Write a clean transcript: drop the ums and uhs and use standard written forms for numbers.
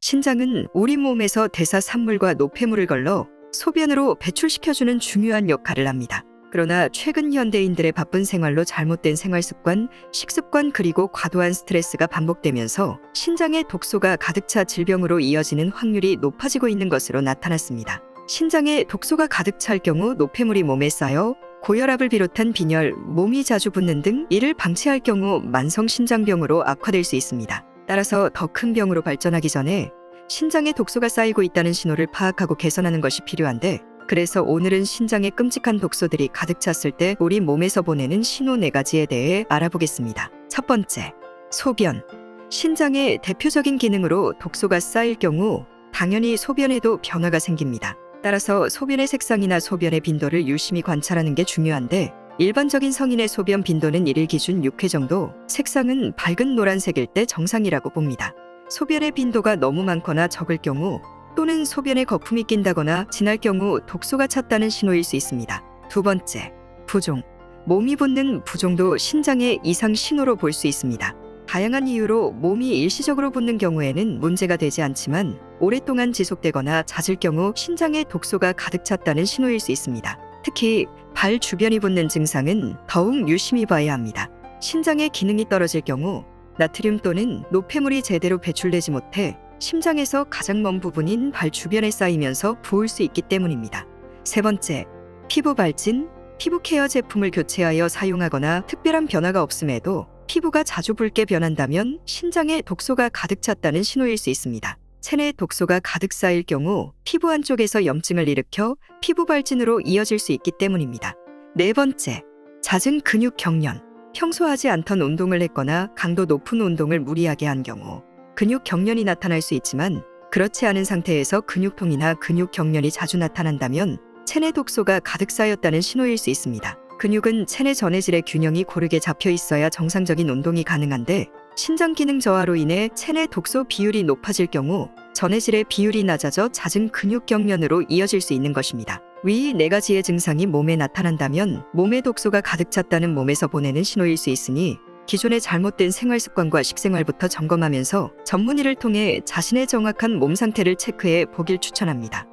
신장은 우리 몸에서 대사산물과 노폐물을 걸러 소변으로 배출시켜주는 중요한 역할을 합니다. 그러나 최근 현대인들의 바쁜 생활로 잘못된 생활습관, 식습관 그리고 과도한 스트레스가 반복되면서 신장에 독소가 가득 차 질병으로 이어지는 확률이 높아지고 있는 것으로 나타났습니다. 신장에 독소가 가득 찰 경우 노폐물이 몸에 쌓여 고혈압을 비롯한 빈혈, 몸이 자주 붓는 등 이를 방치할 경우 만성신장병으로 악화될 수 있습니다. 따라서 더 큰 병으로 발전하기 전에 신장에 독소가 쌓이고 있다는 신호를 파악하고 개선하는 것이 필요한데, 그래서 오늘은 신장에 끔찍한 독소들이 가득 찼을 때 우리 몸에서 보내는 신호 4가지에 대해 알아보겠습니다. 첫 번째, 소변. 신장의 대표적인 기능으로 독소가 쌓일 경우 당연히 소변에도 변화가 생깁니다. 따라서 소변의 색상이나 소변의 빈도를 유심히 관찰하는 게 중요한데, 일반적인 성인의 소변 빈도는 1일 기준 6회 정도, 색상은 밝은 노란색일 때 정상이라고 봅니다. 소변의 빈도가 너무 많거나 적을 경우 또는 소변에 거품이 낀다거나 진할 경우 독소가 찼다는 신호일 수 있습니다. 두 번째, 부종. 몸이 붓는 부종도 신장의 이상 신호로 볼 수 있습니다. 다양한 이유로 몸이 일시적으로 붓는 경우에는 문제가 되지 않지만 오랫동안 지속되거나 잦을 경우 신장에 독소가 가득 찼다는 신호일 수 있습니다. 특히 발 주변이 붓는 증상은 더욱 유심히 봐야 합니다. 신장의 기능이 떨어질 경우 나트륨 또는 노폐물이 제대로 배출되지 못해 심장에서 가장 먼 부분인 발 주변에 쌓이면서 부을 수 있기 때문입니다. 세 번째, 피부 발진. 피부 케어 제품을 교체하여 사용하거나 특별한 변화가 없음에도 피부가 자주 붉게 변한다면 신장에 독소가 가득 찼다는 신호일 수 있습니다. 체내에 독소가 가득 쌓일 경우 피부 안쪽에서 염증을 일으켜 피부 발진으로 이어질 수 있기 때문입니다. 네 번째, 잦은 근육 경련. 평소 하지 않던 운동을 했거나 강도 높은 운동을 무리하게 한 경우 근육 경련이 나타날 수 있지만, 그렇지 않은 상태에서 근육통이나 근육 경련이 자주 나타난다면 체내 독소가 가득 쌓였다는 신호일 수 있습니다. 근육은 체내 전해질의 균형이 고르게 잡혀 있어야 정상적인 운동이 가능한데, 신장 기능 저하로 인해 체내 독소 비율이 높아질 경우 전해질의 비율이 낮아져 잦은 근육 경련으로 이어질 수 있는 것입니다. 위 4가지의 증상이 몸에 나타난다면 몸에 독소가 가득 찼다는 몸에서 보내는 신호일 수 있으니, 기존의 잘못된 생활 습관과 식생활부터 점검하면서 전문의를 통해 자신의 정확한 몸 상태를 체크해 보길 추천합니다.